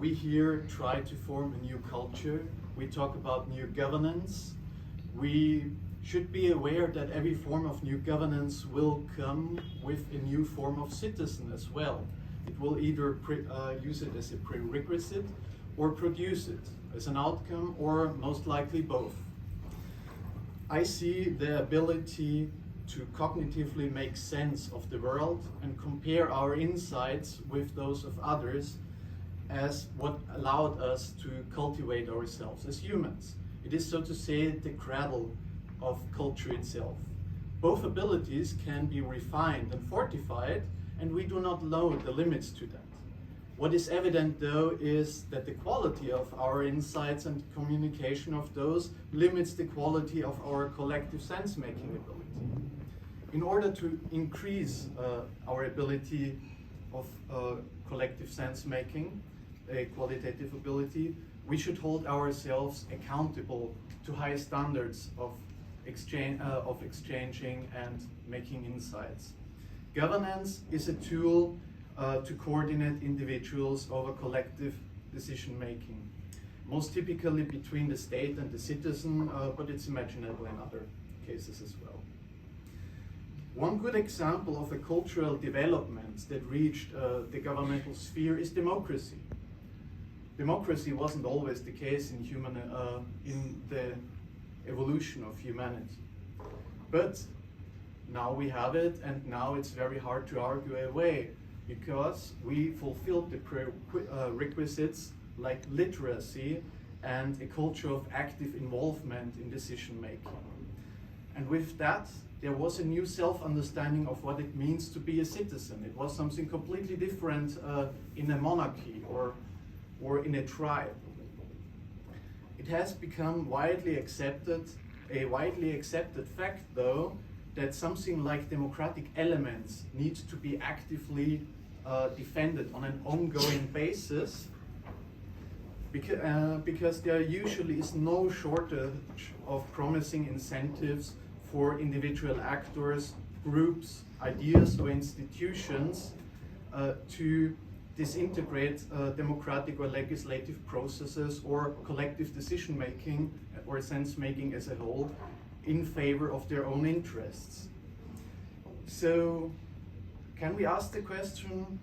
we here try to form a new culture. We talk about new governance. We should be aware that every form of new governance will come with a new form of citizen as well. It will either use it as a prerequisite or produce it as an outcome, or most likely both. I see the ability to cognitively make sense of the world and compare our insights with those of others as what allowed us to cultivate ourselves as humans. It is, so to say, the cradle of culture itself. Both abilities can be refined and fortified, and we do not know the limits to that. What is evident, though, is that the quality of our insights and communication of those limits the quality of our collective sense-making ability. In order to increase our ability of collective sense-making, a qualitative ability, we should hold ourselves accountable to high standards of exchanging and making insights. Governance is a tool to coordinate individuals over collective decision-making, most typically between the state and the citizen, but it's imaginable in other cases as well. One good example of a cultural development that reached the governmental sphere is democracy. Democracy wasn't always the case in the evolution of humanity. But now we have it, and now it's very hard to argue away, because we fulfilled the prerequisites like literacy and a culture of active involvement in decision making. And with that, there was a new self-understanding of what it means to be a citizen. It was something completely different in a monarchy or in a tribe. It has become a widely accepted fact, though, that something like democratic elements need to be actively defended on an ongoing basis, because there usually is no shortage of promising incentives for individual actors, groups, ideas, or institutions to disintegrate democratic or legislative processes or collective decision-making or sense-making as a whole in favor of their own interests. So, can we ask the question,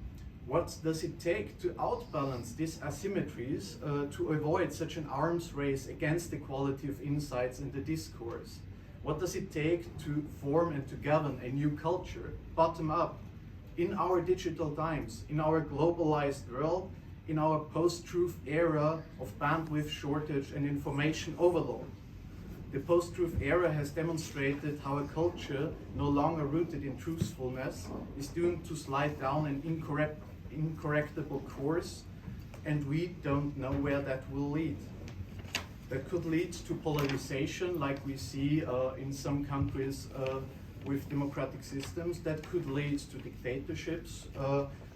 what does it take to outbalance these asymmetries to avoid such an arms race against the quality of insights in the discourse? What does it take to form and to govern a new culture, bottom up, in our digital times, in our globalized world, in our post-truth era of bandwidth shortage and information overload? The post-truth era has demonstrated how a culture no longer rooted in truthfulness is doomed to slide down an incorrectable course, and we don't know where that will lead. That could lead to polarization, like we see in some countries with democratic systems. That could lead to dictatorships,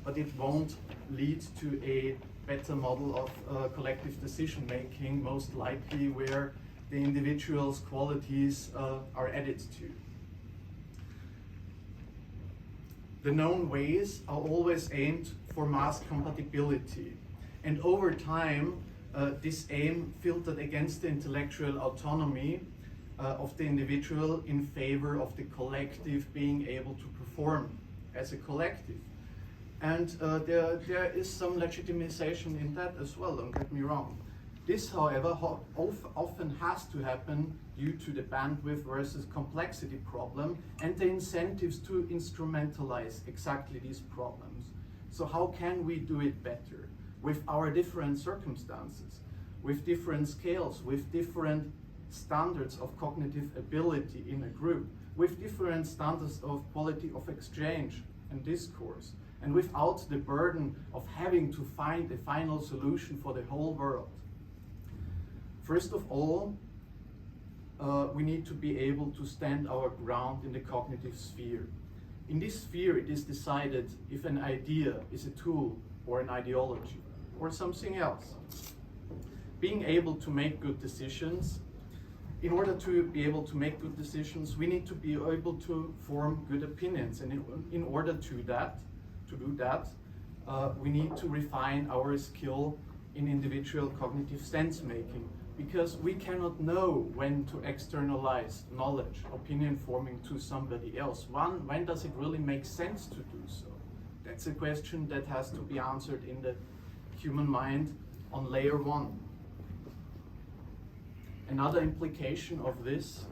but it won't lead to a better model of collective decision-making, most likely where the individual's qualities are added to. The known ways are always aimed for mass compatibility, and over time this aim filtered against the intellectual autonomy of the individual in favor of the collective being able to perform as a collective. And there is some legitimization in that as well, don't get me wrong. This, however, often has to happen due to the bandwidth versus complexity problem and the incentives to instrumentalize exactly these problems. So how can we do it better with our different circumstances, with different scales, with different standards of cognitive ability in a group, with different standards of quality of exchange and discourse, and without the burden of having to find a final solution for the whole world? First of all, we need to be able to stand our ground in the cognitive sphere. In this sphere, it is decided if an idea is a tool or an ideology or something else. Being able to make good decisions, in order to be able to make good decisions, we need to be able to form good opinions. And in order to do that, we need to refine our skill in individual cognitive sense making, because we cannot know when to externalize knowledge, opinion forming to somebody else. When does it really make sense to do so? That's a question that has to be answered in the human mind on layer 1. Another implication of this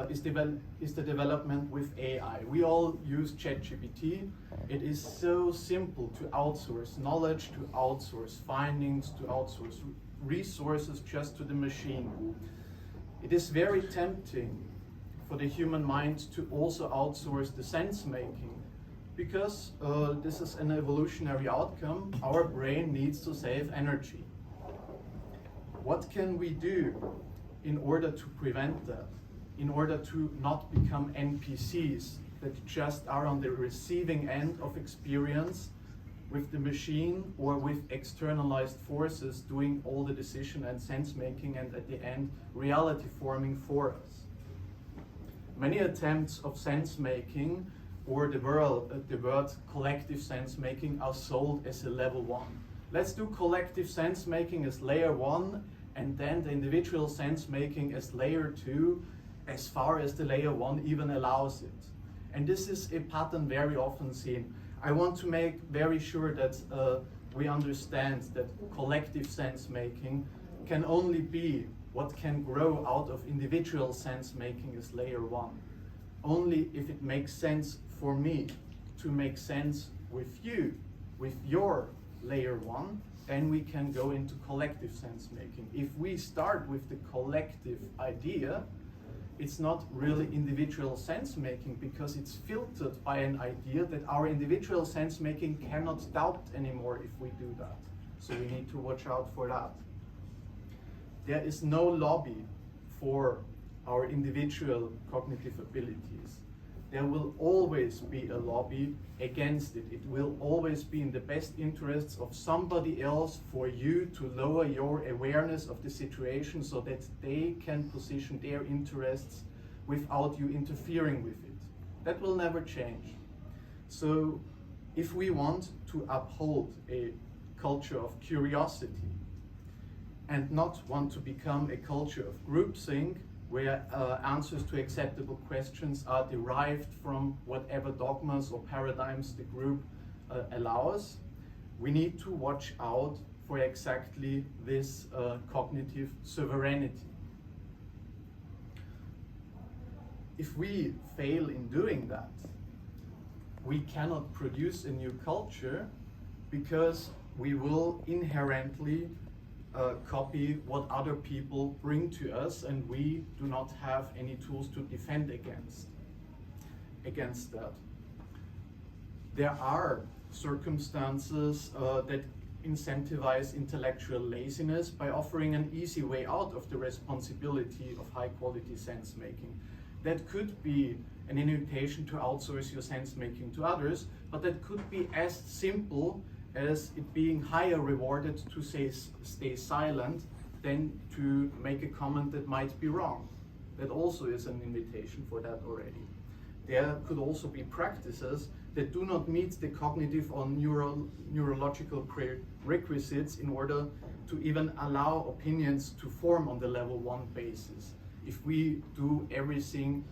is the development with AI. We all use ChatGPT. It is so simple to outsource knowledge, to outsource findings, to outsource resources just to the machine. It is very tempting for the human mind to also outsource the sense making, because this is an evolutionary outcome. Our brain needs to save energy. What can we do in order to prevent that? In order to not become NPCs that just are on the receiving end of experience with the machine, or with externalized forces doing all the decision and sense making, and at the end reality forming for us. Many attempts of sense making, or the word collective sense making, are sold as a level 1. Let's do collective sense making as layer 1, and then the individual sense making as layer 2, as far as the layer 1 even allows it. And this is a pattern very often seen. I want to make very sure that we understand that collective sense making can only be what can grow out of individual sense making as layer 1. Only if it makes sense for me to make sense with you, with your layer 1, then we can go into collective sense making. If we start with the collective idea, it's not really individual sense making, because it's filtered by an idea that our individual sense making cannot doubt anymore if we do that. So we need to watch out for that. There is no lobby for our individual cognitive abilities. There will always be a lobby against it. It will always be in the best interests of somebody else for you to lower your awareness of the situation, so that they can position their interests without you interfering with it. That will never change. So if we want to uphold a culture of curiosity and not want to become a culture of groupthink, where answers to acceptable questions are derived from whatever dogmas or paradigms the group allows, we need to watch out for exactly this cognitive sovereignty. If we fail in doing that, we cannot produce a new culture, because we will inherently copy what other people bring to us, and we do not have any tools to defend against that. There are circumstances that incentivize intellectual laziness by offering an easy way out of the responsibility of high quality sense making. That could be an invitation to outsource your sense making to others, but that could be as simple as it being higher rewarded to stay silent than to make a comment that might be wrong. That also is an invitation for that already. There could also be practices that do not meet the cognitive or neurological prerequisites in order to even allow opinions to form on the level 1 basis. If we do everything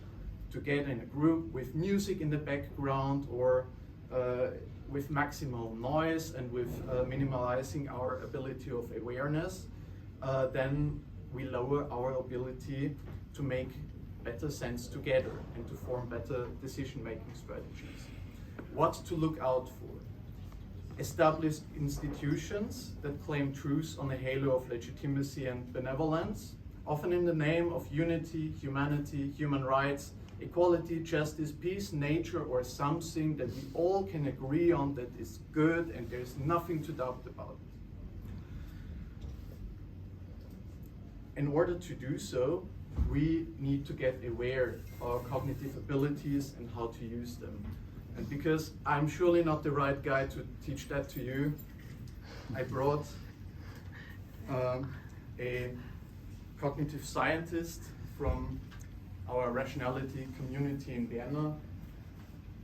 together in a group with music in the background, or with maximal noise, and with minimalizing our ability of awareness, then we lower our ability to make better sense together and to form better decision-making strategies. What to look out for? Established institutions that claim truth on a halo of legitimacy and benevolence, often in the name of unity, humanity, human rights, equality, justice, peace, nature, or something that we all can agree on that is good and there's nothing to doubt about it. In order to do so, we need to get aware of our cognitive abilities and how to use them. And because I'm surely not the right guy to teach that to you, I brought a cognitive scientist from our rationality community in Vienna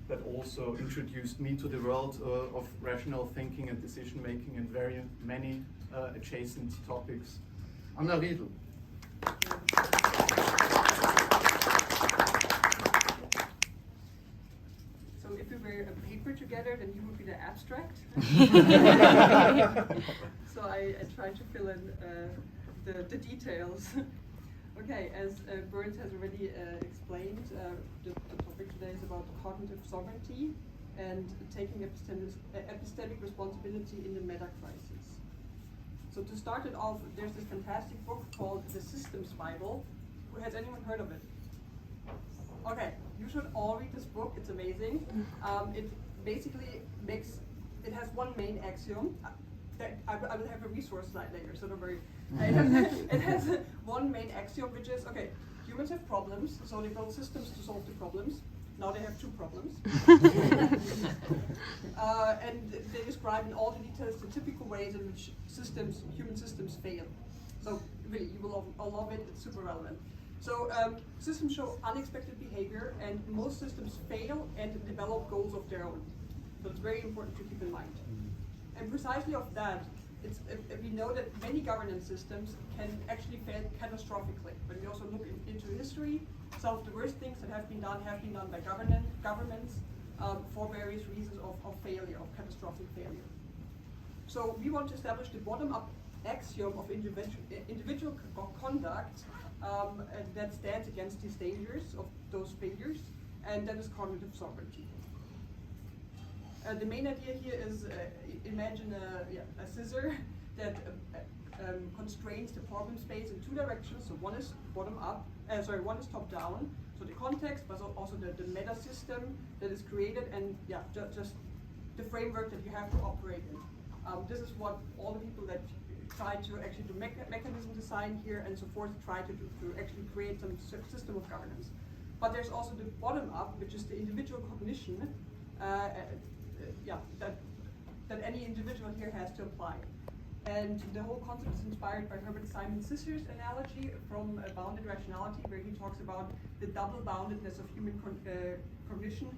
that also introduced me to the world of rational thinking and decision making, and very many adjacent topics. Anna Riedl. So if we were a paper together, then you would be the abstract. So I try to fill in the details. Okay, as Burns has already explained, the topic today is about cognitive sovereignty and taking epistemic responsibility in the meta-crisis. So to start it off, there's this fantastic book called The Systems Bible. Has anyone heard of it? Okay, you should all read this book, it's amazing. It basically it has one main axiom. I will have a resource slide later, so don't worry. It has one main axiom, which is, okay, humans have problems, so they build systems to solve the problems. Now they have two problems. And they describe in all the details the typical ways in which human systems fail. So really, you will all love it, it's super relevant. So systems show unexpected behavior, and most systems fail and develop goals of their own. So it's very important to keep in mind. And precisely of that, we know that many governance systems can actually fail catastrophically. When we also look into history, some of the worst things that have been done by governments for various reasons of failure, of catastrophic failure. So we want to establish the bottom-up axiom of individual conduct that stands against these dangers of those failures, and that is cognitive sovereignty. The main idea here is imagine a scissor that constrains the problem space in two directions. So one is one is top down. So the context, but also the meta system that is created, and just the framework that you have to operate in. This is what all the people that try to actually do mechanism design here and so forth try to do, to actually create some system of governance. But there's also the bottom up, which is the individual cognition. That any individual here has to apply. And the whole concept is inspired by Herbert Simon's scissors analogy from Bounded Rationality, where he talks about the double boundedness of human cognition,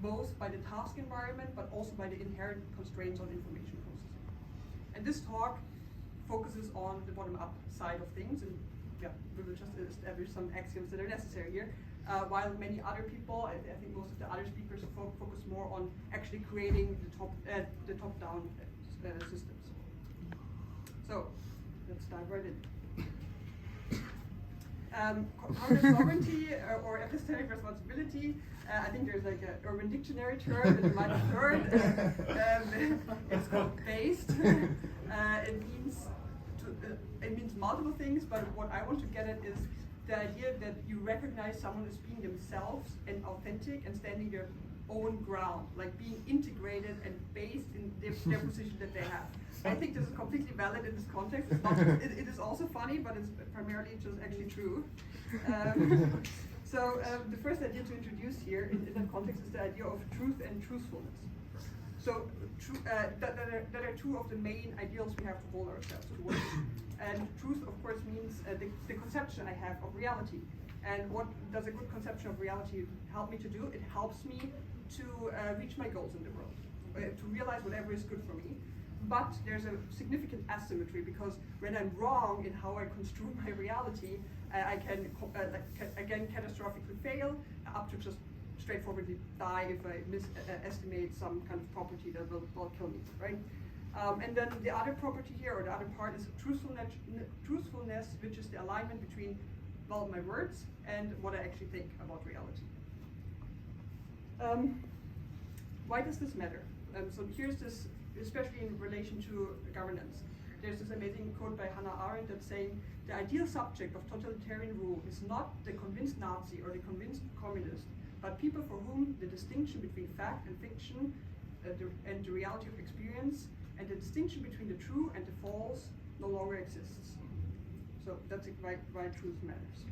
both by the task environment, but also by the inherent constraints on information processing. And this talk focuses on the bottom-up side of things, and we will just establish some axioms that are necessary here. While many other people, I think most of the other speakers focus more on actually creating the top-down systems. So let's dive right in. Cognitive sovereignty or epistemic responsibility. I think there's like an Urban Dictionary term that you might have heard. It's called based. It means multiple things, but what I want to get at is the idea that you recognize someone as being themselves and authentic and standing their own ground, like being integrated and based in their position that they have. I think this is completely valid in this context. It is also funny, but it's primarily just actually true. So the first idea to introduce here in that context is the idea of truth and truthfulness. So that are two of the main ideals we have to hold ourselves towards. And truth, of course, means the conception I have of reality. And what does a good conception of reality help me to do? It helps me to reach my goals in the world, to realize whatever is good for me. But there's a significant asymmetry, because when I'm wrong in how I construe my reality, I can again catastrophically fail, up to just straightforwardly die if I misestimate some kind of property that will kill me, right? And then the other property here, or the other part, is truthfulness, which is the alignment between, well, my words and what I actually think about reality. Why does this matter? So here's this, especially in relation to governance. There's this amazing quote by Hannah Arendt that's saying, the ideal subject of totalitarian rule is not the convinced Nazi or the convinced communist, but people for whom the distinction between fact and fiction and the reality of experience, and the distinction between the true and the false no longer exists. So that's why truth matters.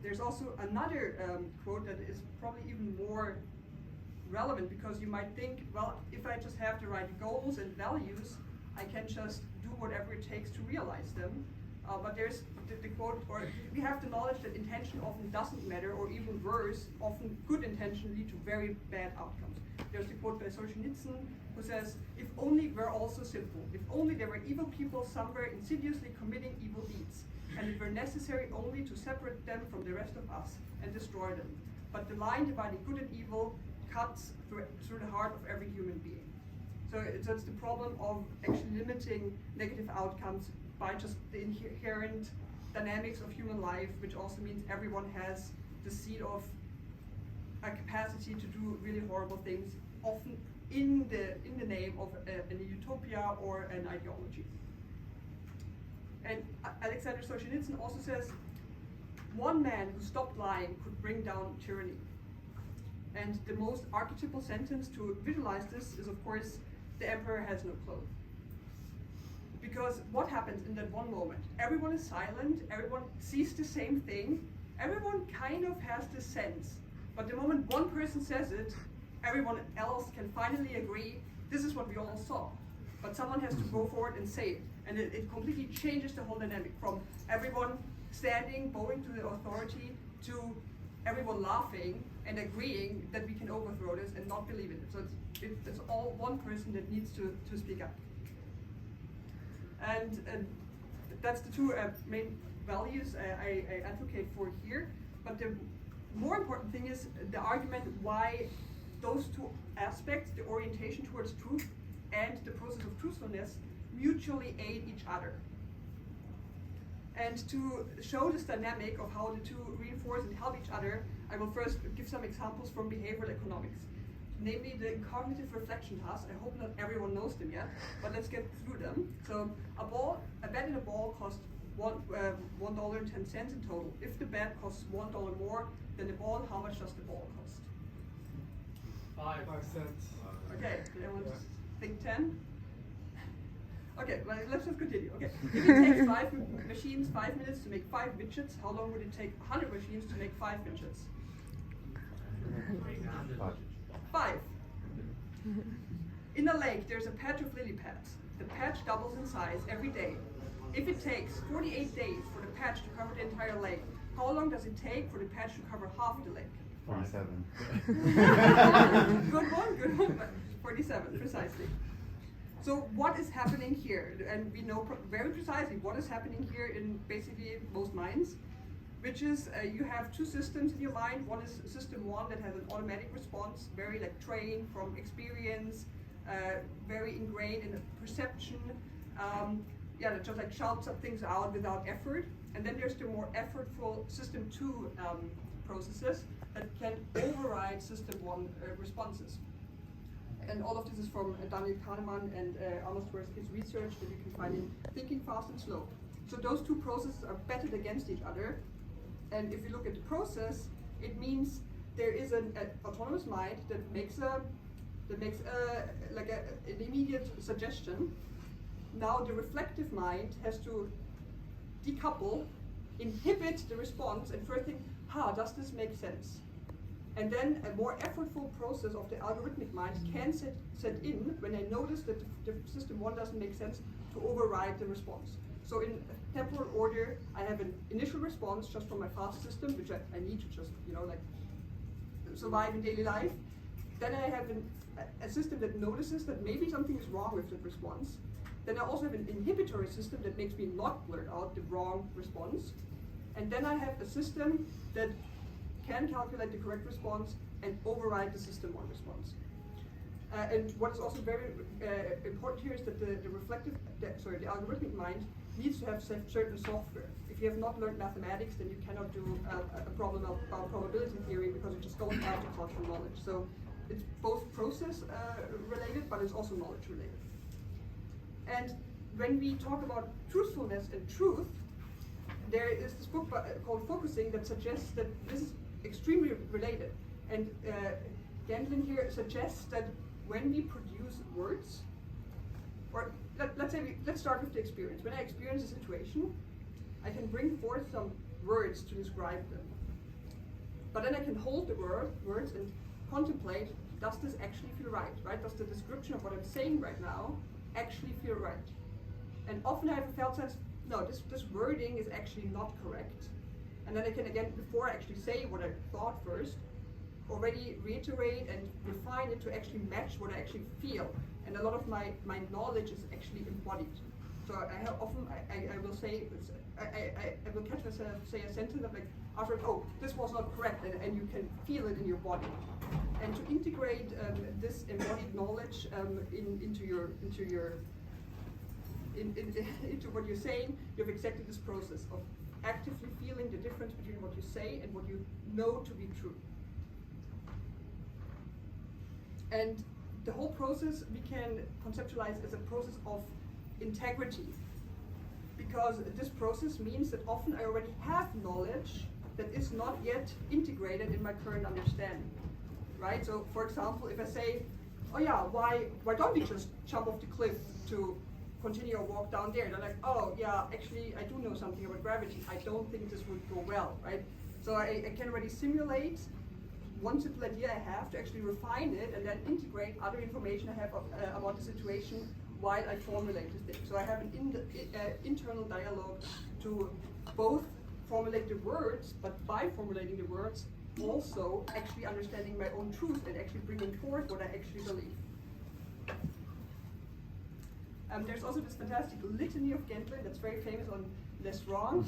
There's also another quote that is probably even more relevant, because you might think, well, if I just have the right goals and values, I can just do whatever it takes to realize them. But there's the quote, or we have the knowledge that intention often doesn't matter, or even worse, often good intention lead to very bad outcomes. There's the quote by Solzhenitsyn, who says, if only we're all so simple, if only there were evil people somewhere insidiously committing evil deeds, and it were necessary only to separate them from the rest of us and destroy them. But the line dividing good and evil cuts through the heart of every human being. So it's the problem of actually limiting negative outcomes by just the inherent dynamics of human life, which also means everyone has the seed of a capacity to do really horrible things, often in the name of an utopia or an ideology. And Alexander Solzhenitsyn also says, one man who stopped lying could bring down tyranny. And the most archetypal sentence to visualize this is, of course, the emperor has no clothes. Because what happens in that one moment? Everyone is silent, everyone sees the same thing, everyone kind of has this sense. But the moment one person says it, everyone else can finally agree, this is what we all saw. But someone has to go forward and say it. And it completely changes the whole dynamic from everyone standing, bowing to the authority, to everyone laughing and agreeing that we can overthrow this and not believe in it. So it's all one person that needs to speak up. And that's the two main values I advocate for here. But the more important thing is the argument why those two aspects, the orientation towards truth and the process of truthfulness, mutually aid each other. And to show this dynamic of how the two reinforce and help each other, I will first give some examples from behavioral economics. Namely the cognitive reflection tasks. I hope not everyone knows them yet, but let's get through them. So a bet in a ball costs $1.10 in total. If the bet costs $1 more than the ball, how much does the ball cost? 5 cents. Okay, did everyone just think 10? Okay, well, let's just continue. Okay, if it takes 5 machines 5 minutes to make 5 widgets, how long would it take 100 machines to make 5 widgets? 5. In a lake, there's a patch of lily pads. The patch doubles in size every day. If it takes 48 days for the patch to cover the entire lake, how long does it take for the patch to cover half the lake? 47. Good one, but 47, precisely. So what is happening here? And we know very precisely what is happening here in basically most minds, which is you have two systems in your mind. One is system one that has an automatic response, very like trained from experience, very ingrained in perception, that just like shouts up things out without effort. And then there's the more effortful system two processes that can override system one responses. And all of this is from Daniel Kahneman and Arnold Tversky's research that you can find in Thinking Fast and Slow. So those two processes are betted against each other. And if you look at the process, it means there is an autonomous mind that makes an immediate suggestion. Now the reflective mind has to decouple, inhibit the response, and first think, does this make sense? And then a more effortful process of the algorithmic mind can set in when I notice that the system one doesn't make sense to override the response. So in temporal order, I have an initial response just from my fast system, which I need to just, survive in daily life. Then I have a system that notices that maybe something is wrong with the response. Then I also have an inhibitory system that makes me not blurt out the wrong response. And then I have a system that can calculate the correct response and override the system one response. And what is also very important here is that the algorithmic mind needs to have certain software. If you have not learned mathematics, then you cannot do a problem about probability theory because you just don't have the cultural knowledge. So it's both process related, but it's also knowledge related. And when we talk about truthfulness and truth, there is this book called Focusing that suggests that this is extremely related. And Gendlin here suggests that when we produce words, or let's start with the experience. When I experience a situation, I can bring forth some words to describe them. But then I can hold the words and contemplate, does this actually feel right? Does the description of what I'm saying right now actually feel right? And often I have a felt sense, no, this wording is actually not correct. And then I can, again, before I actually say what I thought first, already reiterate and refine it to actually match what I actually feel. And a lot of my knowledge is actually embodied. So I will say, I will catch myself say a sentence of like, after, oh, this was not correct, and you can feel it in your body. And to integrate this embodied knowledge into what you're saying, you have exactly this process of actively feeling the difference between what you say and what you know to be true. And the whole process we can conceptualize as a process of integrity, because this process means that often I already have knowledge that is not yet integrated in my current understanding, right? So, for example, if I say, oh yeah, why don't we just jump off the cliff to continue our walk down there? They're like, oh yeah, actually I do know something about gravity. I don't think this would go well, right? So I can already simulate one simple idea I have to actually refine it and then integrate other information I have about the situation while I formulate the thing. So I have an internal dialogue to both formulate the words, but by formulating the words, also actually understanding my own truth and actually bringing forth what I actually believe. There's also this fantastic Litany of Gendlin that's very famous on Less Wrong,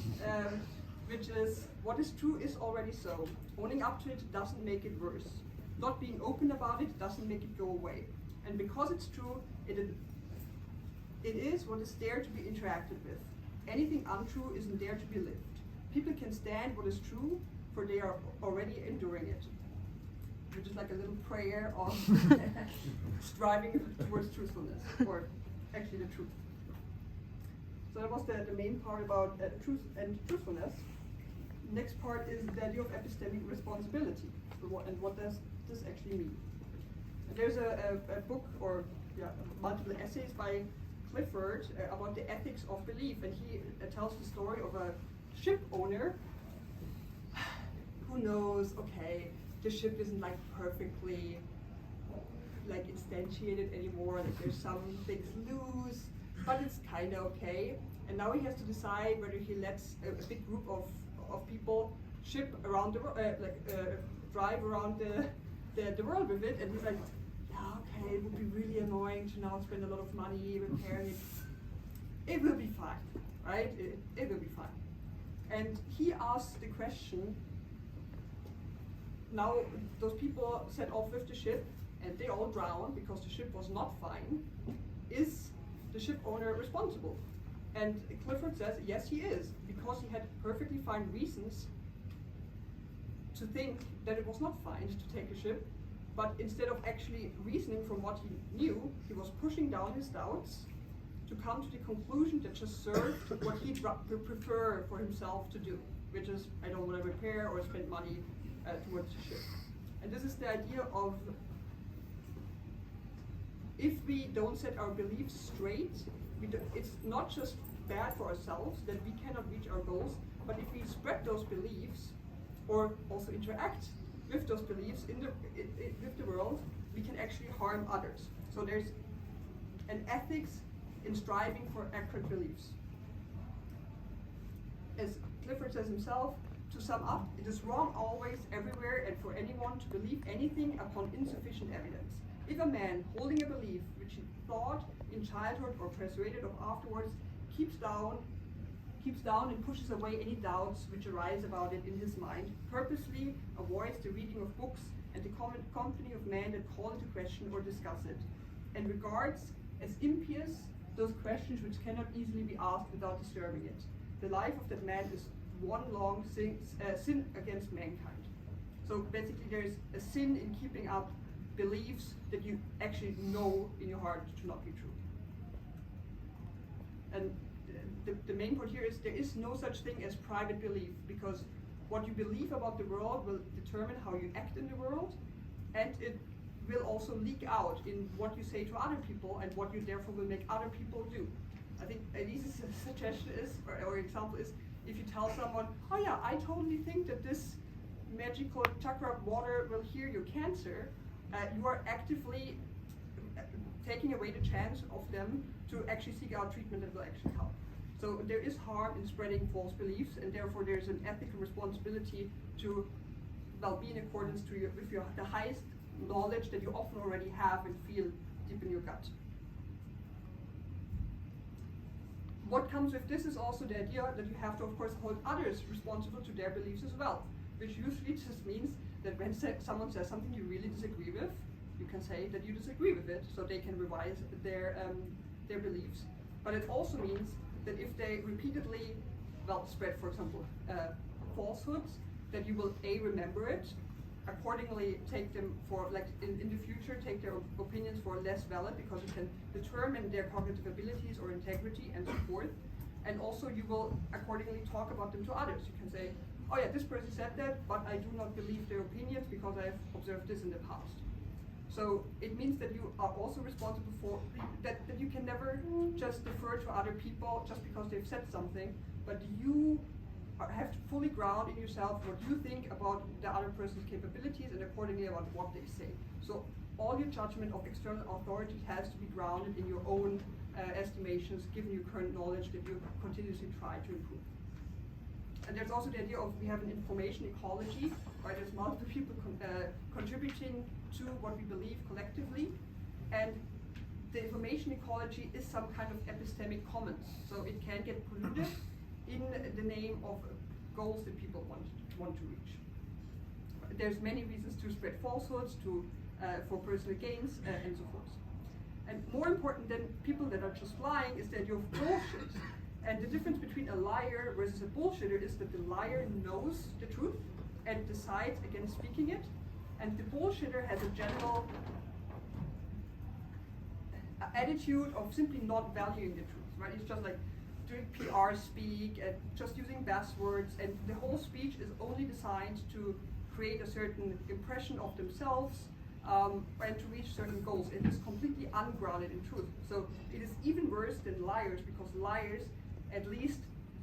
which is, what is true is already so. Owning up to it doesn't make it worse. Not being open about it doesn't make it go away. And because it's true, it is what is there to be interacted with. Anything untrue isn't there to be lived. People can stand what is true, for they are already enduring it. Which is like a little prayer of striving towards truthfulness, or actually the truth. So that was the main part about truth and truthfulness. Next part is the idea of epistemic responsibility. And what does this actually mean? And there's a book, or multiple essays by Clifford about the ethics of belief, and he tells the story of a ship owner who knows, okay, the ship isn't like perfectly like instantiated anymore, like there's some things loose, but it's kind of okay. And now he has to decide whether he lets a big group of people ship around the drive around the world with it, and he's like, yeah, okay, it would be really annoying to now spend a lot of money repairing it. It will be fine, right? It will be fine. And he asks the question, now those people set off with the ship and they all drown because the ship was not fine. Is the ship owner responsible? And Clifford says, yes, he is, because he had perfectly fine reasons to think that it was not fine to take a ship, but instead of actually reasoning from what he knew, he was pushing down his doubts to come to the conclusion that just served what he'd prefer for himself to do, which is, I don't want to repair or spend money towards the ship. And this is the idea of, if we don't set our beliefs straight, it's not just bad for ourselves that we cannot reach our goals, but if we spread those beliefs or also interact with those beliefs with the world, we can actually harm others. So there's an ethics in striving for accurate beliefs. As Clifford says himself, to sum up, it is wrong always, everywhere, and for anyone to believe anything upon insufficient evidence. If a man holding a belief which he thought in childhood or persuaded of afterwards keeps down and pushes away any doubts which arise about it in his mind, purposely avoids the reading of books and the company of men that call into question or discuss it, and regards as impious those questions which cannot easily be asked without disturbing it. The life of that man is one long sin against mankind. So basically there's a sin in keeping up beliefs that you actually know in your heart to not be true. And the main point here is there is no such thing as private belief, because what you believe about the world will determine how you act in the world, and it will also leak out in what you say to other people and what you therefore will make other people do. I think Elise's suggestion is, or example is, if you tell someone, oh yeah, I totally think that this magical chakra water will cure your cancer, you are actively taking away the chance of them to actually seek out treatment that will actually help. So there is harm in spreading false beliefs, and therefore there's an ethical responsibility to, well, be in accordance to the highest knowledge that you often already have and feel deep in your gut. What comes with this is also the idea that you have to, of course, hold others responsible to their beliefs as well, which usually just means that when someone says something you really disagree with, you can say that you disagree with it, so they can revise their beliefs. But it also means that if they repeatedly, well, spread, for example, falsehoods, that you will remember it, accordingly take them for, like, in the future, take their opinions for less valid because you can determine their cognitive abilities or integrity and so forth. And also you will accordingly talk about them to others. You can say, oh yeah, this person said that, but I do not believe their opinions because I have observed this in the past. So it means that you are also responsible for, that you can never just defer to other people just because they've said something, but you have to fully ground in yourself what you think about the other person's capabilities and accordingly about what they say. So all your judgment of external authority has to be grounded in your own estimations, given your current knowledge that you continuously try to improve. And there's also the idea of, we have an information ecology, where there's multiple people contributing to what we believe collectively, and the information ecology is some kind of epistemic commons, so it can get polluted in the name of goals that people want to reach. There's many reasons to spread falsehoods, for personal gains, and so forth. And more important than people that are just lying is the idea of bullshit. And the difference between a liar versus a bullshitter is that the liar knows the truth and decides against speaking it, and the bullshitter has a general attitude of simply not valuing the truth, right? It's just like doing PR speak and just using buzzwords, and the whole speech is only designed to create a certain impression of themselves and to reach certain goals. It is completely ungrounded in truth. So it is even worse than liars, because liars at least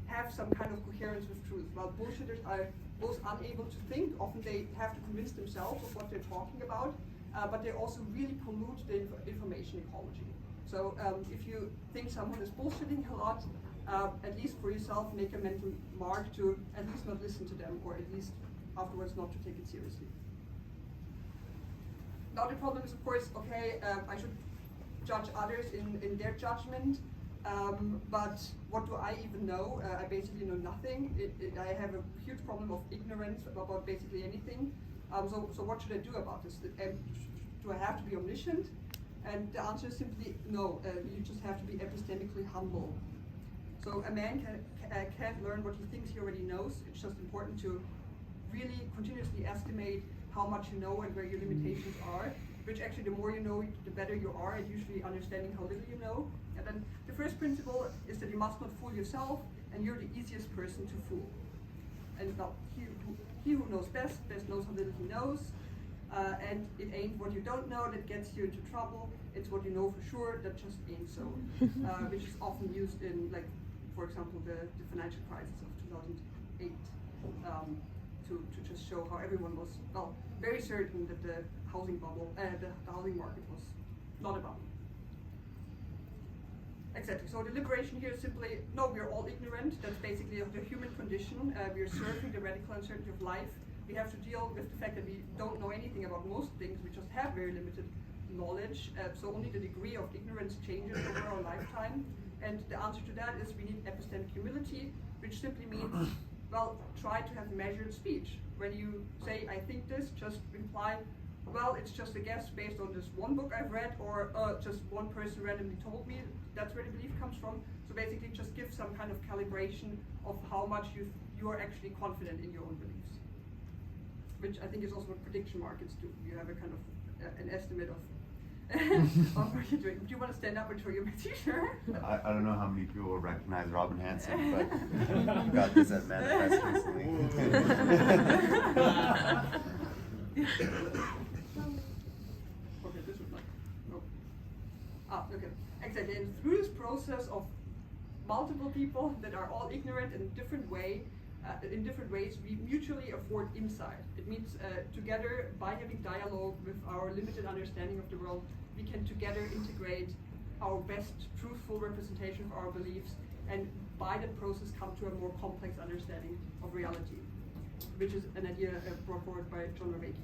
have some kind of coherence with truth, while bullshitters are both unable to think. Often they have to convince themselves of what they're talking about, but they also really pollute the information ecology. So if you think someone is bullshitting a lot, at least for yourself, make a mental mark to at least not listen to them, or at least afterwards not to take it seriously. Now the problem is, of course, okay, I should judge others in their judgment, but what do I even know? I basically know nothing. I have a huge problem of ignorance about basically anything. So what should I do about this? Do I have to be omniscient? And the answer is simply no. You just have to be epistemically humble. So a man can't learn what he thinks he already knows. It's just important to really continuously estimate how much you know and where your limitations are, which actually the more you know, the better you are at usually understanding how little you know. And then the first principle is that you must not fool yourself, and you're the easiest person to fool. And now, he who knows best knows how little he knows, and it ain't what you don't know that gets you into trouble, it's what you know for sure that just ain't so, which is often used in, like, for example, the financial crisis of 2008, to just show how everyone was, well, very certain that the housing bubble, the housing market was not a bubble. Exactly. So the liberation here is simply, no, we are all ignorant. That's basically the human condition. We are surfing the radical uncertainty of life. We have to deal with the fact that we don't know anything about most things. We just have very limited knowledge. So only the degree of ignorance changes over our lifetime. And the answer to that is we need epistemic humility, which simply means, well, try to have measured speech. When you say, I think this, just imply, well, it's just a guess based on this one book I've read, or just one person randomly told me. That's where the belief comes from. So basically just give some kind of calibration of how much you are actually confident in your own beliefs. Which I think is also what prediction markets do. You have a kind of an estimate of of what you're doing. Do you want to stand up and show your t-shirt? I don't know how many people will recognize Robin Hansen, but you got this at Manifest recently. Okay, this was not. No. Okay. Exactly. And through this process of multiple people that are all ignorant in different ways, we mutually afford insight. It means together, by having dialogue with our limited understanding of the world, we can together integrate our best truthful representation of our beliefs and by that process come to a more complex understanding of reality, which is an idea brought forward by John Vervaeke.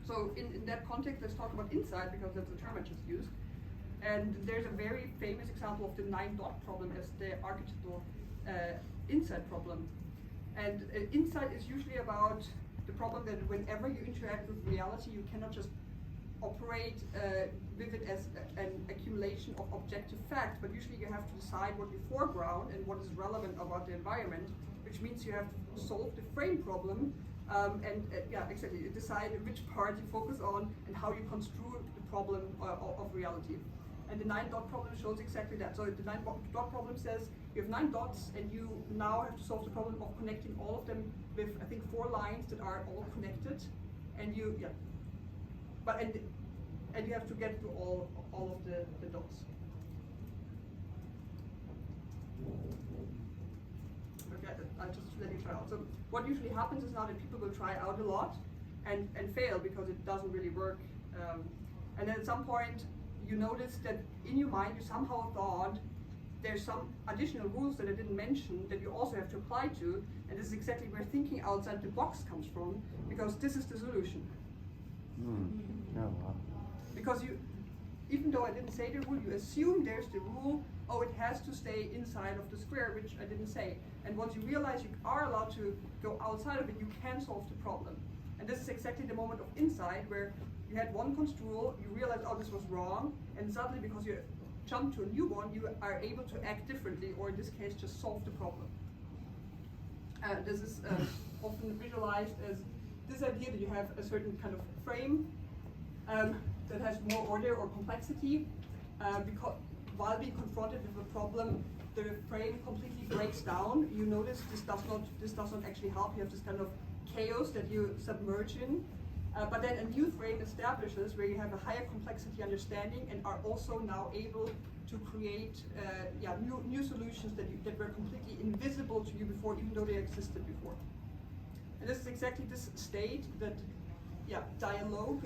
So in that context, let's talk about insight, because that's the term I just used. And there's a very famous example of the 9-dot problem as the archetypal insight problem. And insight is usually about the problem that whenever you interact with reality, you cannot just operate with it as an accumulation of objective facts, but usually you have to decide what you foreground and what is relevant about the environment, which means you have to solve the frame problem exactly, decide which part you focus on and how you construe the problem of reality. And the 9-dot problem shows exactly that. So the 9-dot problem says you have 9 dots and you now have to solve the problem of connecting all of them with, I think, 4 lines that are all connected. And you, and you have to get to all of the dots. Okay, I'll just let you try out. So what usually happens is now that people will try out a lot and fail because it doesn't really work. And then at some point, you notice that in your mind you somehow thought there's some additional rules that I didn't mention that you also have to apply to, and this is exactly where thinking outside the box comes from, because this is the solution. Oh, wow. Because you, even though I didn't say the rule, you assume there's the rule, oh, it has to stay inside of the square, which I didn't say. And once you realize you are allowed to go outside of it, you can solve the problem. And this is exactly the moment of insight where you had one construal, you realize, oh, this was wrong, and suddenly because you jump to a new one, you are able to act differently, or in this case, just solve the problem. This is often visualized as this idea that you have a certain kind of frame that has more order or complexity, because while being confronted with a problem, the frame completely breaks down. You notice this does not actually help. You have this kind of chaos that you submerge in. But then a new frame establishes where you have a higher complexity understanding and are also now able to create new solutions that were completely invisible to you before, even though they existed before. And this is exactly this state that dialogue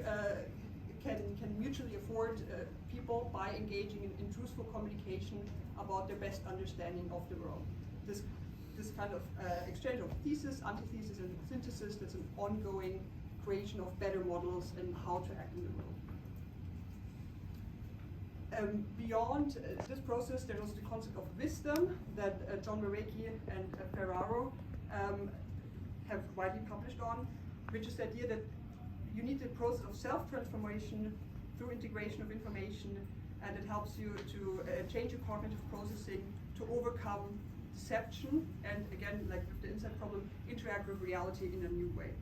can mutually afford people by engaging in truthful communication about their best understanding of the world. This kind of exchange of thesis, antithesis, and synthesis, that's an ongoing creation of better models and how to act in the world. Beyond this process, there was the concept of wisdom that John Vervaeke and Ferraro have widely published on, which is the idea that you need the process of self-transformation through integration of information, and it helps you to change your cognitive processing to overcome deception, and again, like with the insight problem, interact with reality in a new way.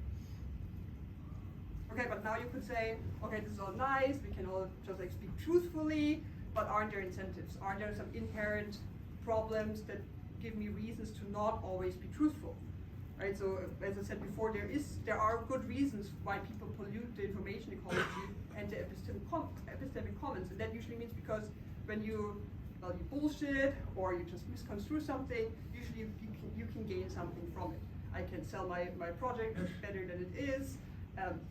Okay, but now you could say, okay, this is all nice, we can all just like speak truthfully, but aren't there incentives? Aren't there some inherent problems that give me reasons to not always be truthful? Right, so as I said before, there are good reasons why people pollute the information ecology and the epistemic commons, and that usually means because when you bullshit or you just misconstrue something, usually you can gain something from it. I can sell my project better than it is.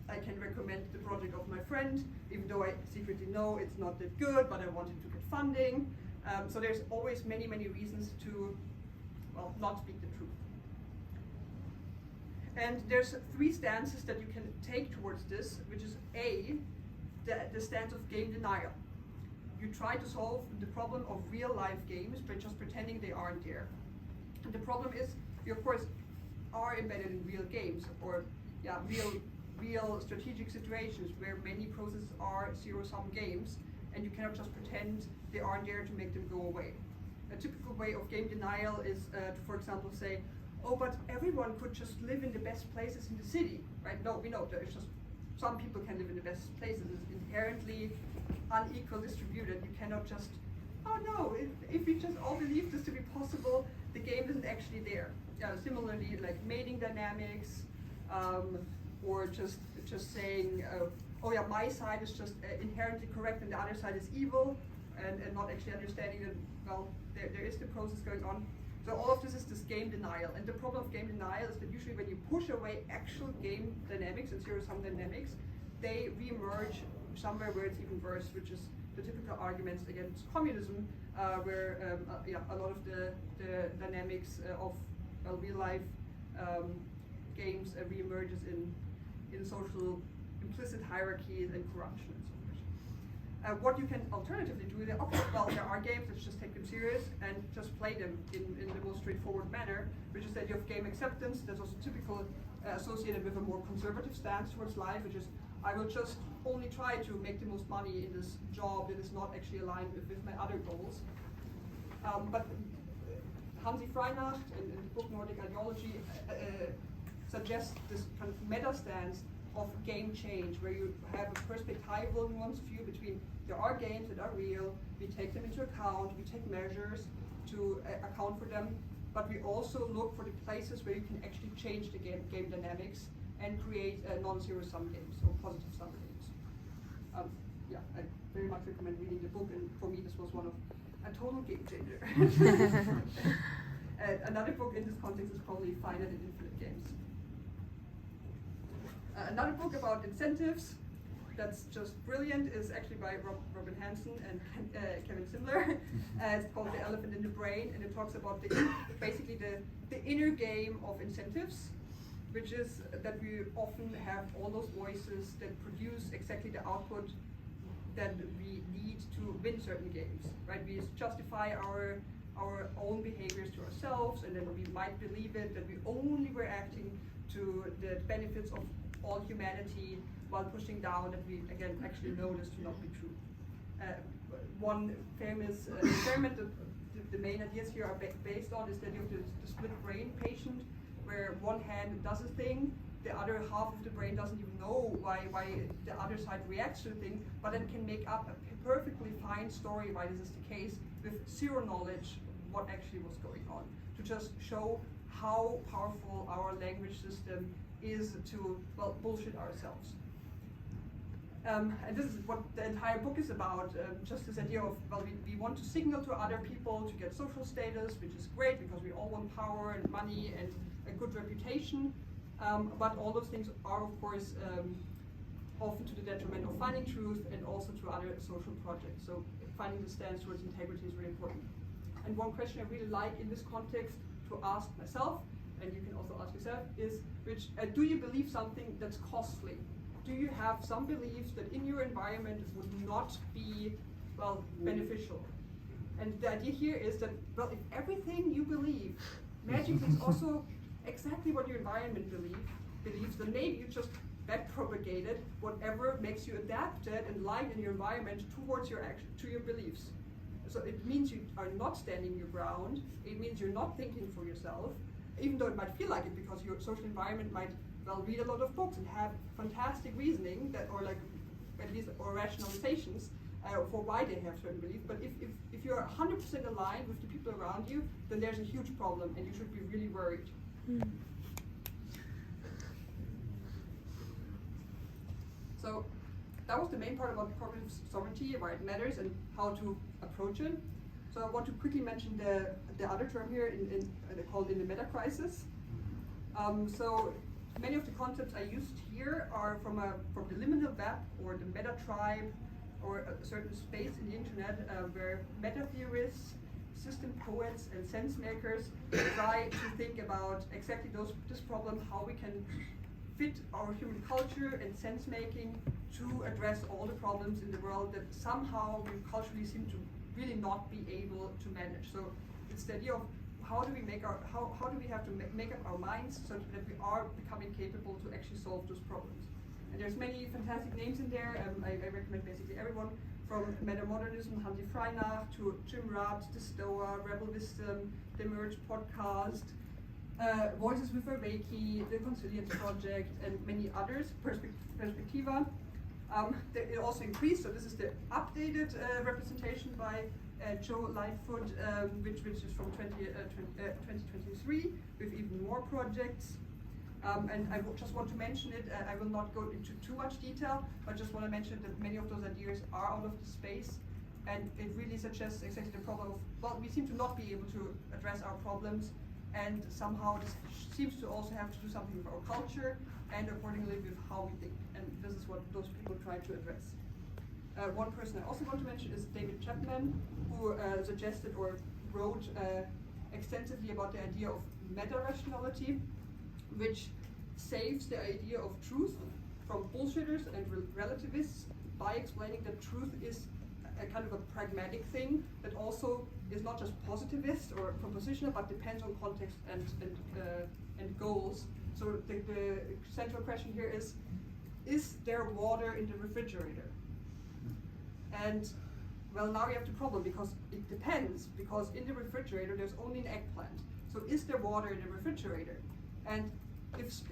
I can recommend the project of my friend, even though I secretly know it's not that good, but I wanted to get funding. So there's always many reasons to, not speak the truth. And there's 3 stances that you can take towards this, which is A, the stance of game denial. You try to solve the problem of real life games by just pretending they aren't there. And the problem is, you of course are embedded in real games, or real strategic situations where many processes are zero-sum games, and you cannot just pretend they aren't there to make them go away. A typical way of game denial is to, for example, say, oh, but everyone could just live in the best places in the city, right? No, we know there's just some people can live in the best places. It's inherently unequal distributed. You cannot just, oh no, if we just all believe this to be possible, the game isn't actually there. Similarly, like mating dynamics, or just saying, oh yeah, my side is just inherently correct and the other side is evil, and not actually understanding that, well, there is the process going on. So all of this is this game denial. And the problem of game denial is that usually when you push away actual game dynamics and zero-sum dynamics, they re-emerge somewhere where it's even worse, which is the typical arguments against communism, where a lot of the dynamics of real life games re-emerges in social implicit hierarchies and corruption and so forth. What you can alternatively do is, okay, well, there are games, let's just take them serious and just play them in the most straightforward manner, which is that you have game acceptance. That's also typical associated with a more conservative stance towards life, which is I will just only try to make the most money in this job that is not actually aligned with my other goals. But Hansi Freinacht in the book Nordic Ideology suggests this kind of meta stance of game change, where you have a perspectival nuanced view between there are games that are real, we take them into account, we take measures to account for them, but we also look for the places where you can actually change the game dynamics and create non-zero sum games or positive sum games. Yeah, I very much recommend reading the book, and for me this was one of a total game changer. Another book in this context is probably Finite and Infinite Games. Another book about incentives that's just brilliant is actually by Robin Hanson and Kevin Simler. It's called The Elephant in the Brain, and it talks about basically the inner game of incentives, which is that we often have all those voices that produce exactly the output that we need to win certain games, right? We justify our own behaviors to ourselves, and then we might believe it that we only were acting to the benefits of all humanity, while pushing down that we again actually know this to not be true. One famous experiment that the main ideas here are based on is that you have the split brain patient, where one hand does a thing, the other half of the brain doesn't even know why the other side reacts to the thing, but then can make up a perfectly fine story why this is the case with zero knowledge what actually was going on, to just show how powerful our language system is to, well, bullshit ourselves. And this is what the entire book is about, just this idea of, well, we want to signal to other people to get social status, which is great because we all want power and money and a good reputation, but all those things are, of course, often to the detriment of finding truth and also to other social projects. So finding the stance towards integrity is really important. And one question I really like in this context to ask myself, and you can also ask yourself, is do you believe something that's costly? Do you have some beliefs that in your environment would not be, well, beneficial? And the idea here is that, well, if everything you believe magically is also exactly what your environment believes, then maybe you just back-propagated whatever makes you adapted and light in your environment towards your action, to your beliefs. So it means you are not standing your ground, it means you're not thinking for yourself, even though it might feel like it because your social environment might, well, read a lot of books and have fantastic reasoning that, or like at least or rationalizations for why they have certain beliefs. But if you're 100% aligned with the people around you, then there's a huge problem and you should be really worried. So that was the main part about cognitive sovereignty, why it matters and how to approach it. So I want to quickly mention the other term here called in the meta crisis. So many of the concepts I used here are from the liminal web or the meta tribe or a certain space in the internet where meta theorists, system poets, and sense makers try to think about exactly this problem, how we can fit our human culture and sense making to address all the problems in the world that somehow we culturally seem to really not be able to manage. So it's the idea of how do we have to make up our minds so that we are becoming capable to actually solve those problems. And there's many fantastic names in there. I recommend basically everyone from Metamodernism, Hansi Freinacht, to Jim Rudd, The Stoa, Rebel Wisdom, The Merge Podcast, Voices with a Reiki, The Conciliant Project, and many others, Perspectiva. It also increased, so this is the updated representation by Joe Lightfoot, which is from 2023, with even more projects. And I just want to mention it, I will not go into too much detail, but just want to mention that many of those ideas are out of the space, and it really suggests exactly the problem of, well, we seem to not be able to address our problems, and somehow this seems to also have to do something with our culture, and accordingly with how we think, and this is what those people try to address. One person I also want to mention is David Chapman, who suggested or wrote extensively about the idea of meta-rationality, which saves the idea of truth from bullshitters and relativists by explaining that truth is a kind of a pragmatic thing that also is not just positivist or propositional, but depends on context and goals. So the central question here is there water in the refrigerator? And well, now you have the problem because it depends, because in the refrigerator there's only an eggplant. So is there water in the refrigerator? And if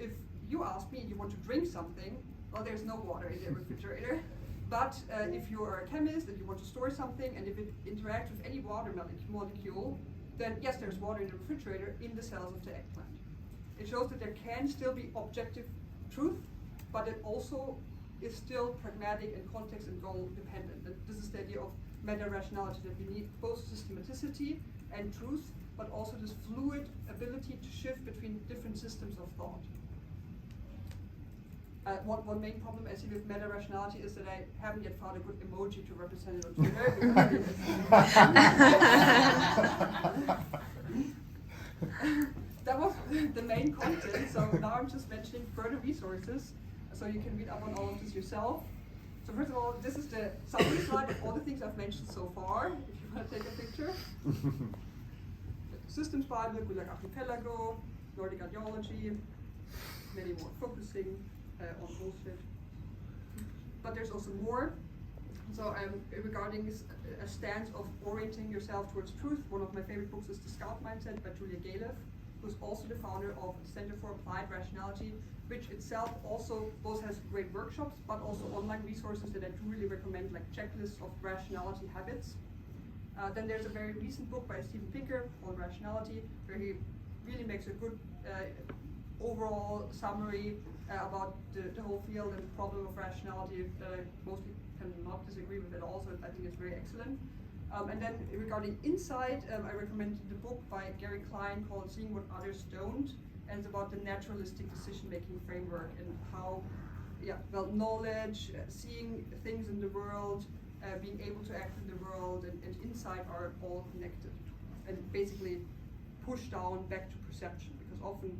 you ask me, you want to drink something, well, there's no water in the refrigerator. But if you are a chemist and you want to store something, and if it interacts with any water molecule, then yes, there's water in the refrigerator in the cells of the eggplant. It shows that there can still be objective truth, but it also is still pragmatic and context and goal dependent. And this is the idea of meta-rationality, that we need both systematicity and truth, but also this fluid ability to shift between different systems of thought. One main problem I see with meta-rationality is that I haven't yet found a good emoji to represent it on Twitter. That was the main content, so now I'm just mentioning further resources, so you can read up on all of this yourself. So first of all, this is the summary slide of all the things I've mentioned so far, if you want to take a picture. Systems Bible, Gulag Archipelago, Nordic ideology, many more focusing on bullshit. But there's also more. So regarding a stance of orienting yourself towards truth, one of my favorite books is The Scout Mindset by Julia Galef, who's also the founder of the Center for Applied Rationality, which itself also both has great workshops, but also online resources that I do really recommend, like checklists of rationality habits. Then there's a very recent book by Steven Pinker called Rationality, where he really makes a good overall summary about the whole field and the problem of rationality that I mostly cannot disagree with at all, so I think it's very excellent. And then regarding insight, I recommend the book by Gary Klein called Seeing What Others Don't, and it's about the naturalistic decision-making framework and how, knowledge, seeing things in the world, being able to act in the world, and insight are all connected, and basically push down back to perception, because often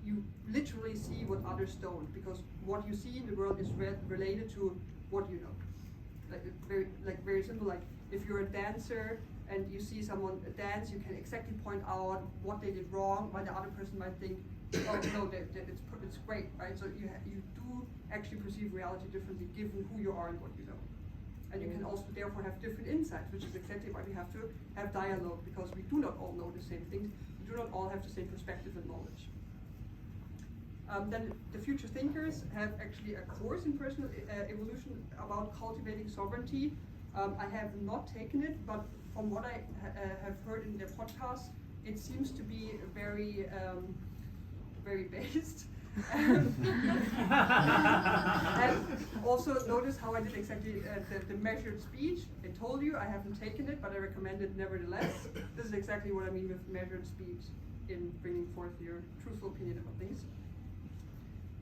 you literally see what others don't, because what you see in the world is related to what you know. Very simple, like if you're a dancer and you see someone dance, you can exactly point out what they did wrong, while the other person might think, oh no, it's great, right? So you do actually perceive reality differently given who you are and what you know. And you can also therefore have different insights, which is exactly why we have to have dialogue, because we do not all know the same things, we do not all have the same perspective and knowledge. Then the future thinkers have actually a course in personal evolution about cultivating sovereignty. I have not taken it, but from what I have heard in their podcast, it seems to be very, very based. And also notice how I did exactly the measured speech. I told you I haven't taken it, but I recommend it nevertheless. This is exactly what I mean with measured speech in bringing forth your truthful opinion about things.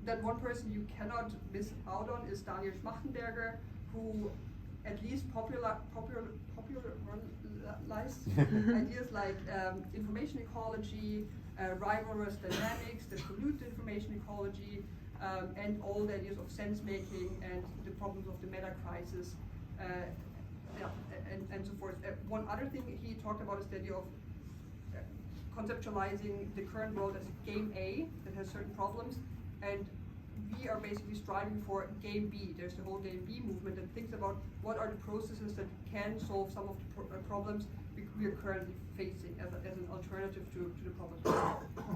Then one person you cannot miss out on is Daniel Schmachtenberger, who at least popularized ideas like information ecology, rivalrous dynamics that pollute the information ecology, and all the ideas of sense making and the problems of the meta crisis, and so forth. One other thing he talked about is the idea of conceptualizing the current world as game A that has certain problems, and we are basically striving for game B. There's the whole game B movement that thinks about what are the processes that can solve some of the problems we are currently facing as an alternative to the problems.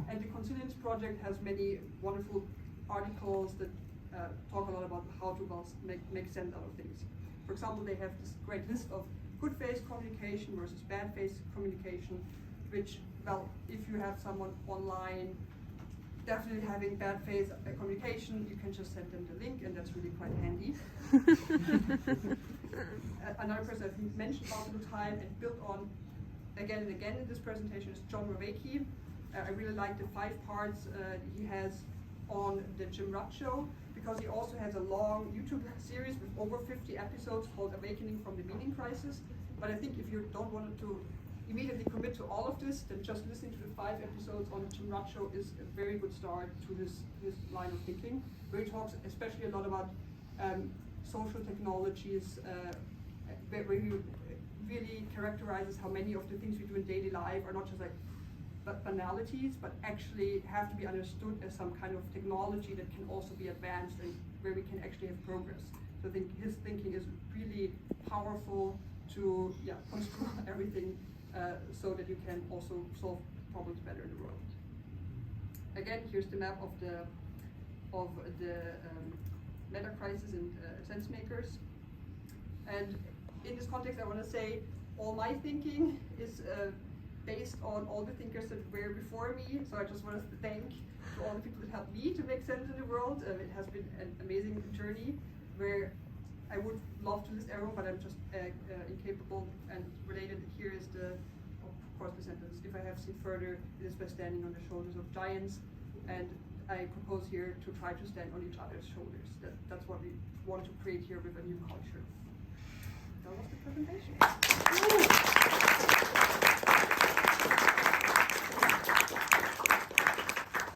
And the Consilience Project has many wonderful articles that talk a lot about how to make sense out of things. For example, they have this great list of good faith communication versus bad faith communication, which, well, if you have someone online definitely having bad faith communication, you can just send them the link, and that's really quite handy. Another person I've mentioned multiple times and built on again and again in this presentation is John Ravecki. I really like the 5 parts he has on the Jim Rutt Show, because he also has a long YouTube series with over 50 episodes called Awakening from the Meaning Crisis. But I think if you don't want to immediately commit to all of this, then just listening to the 5 episodes on Jim Rutt Show is a very good start to his line of thinking, where he talks especially a lot about social technologies, where he really characterizes how many of the things we do in daily life are not just like banalities, but actually have to be understood as some kind of technology that can also be advanced and where we can actually have progress. So I think his thinking is really powerful to construct everything so that you can also solve problems better in the world. Again, here's the map of the meta crisis and sense makers. And in this context, I want to say all my thinking is based on all the thinkers that were before me. So I just want to thank to all the people that helped me to make sense in the world. It has been an amazing journey where I would love to list everyone, but I'm just incapable. And related here is of course, the sentence: "If I have seen further, it is by standing on the shoulders of giants." And I propose here to try to stand on each other's shoulders. That's what we want to create here with a new culture. That was the presentation.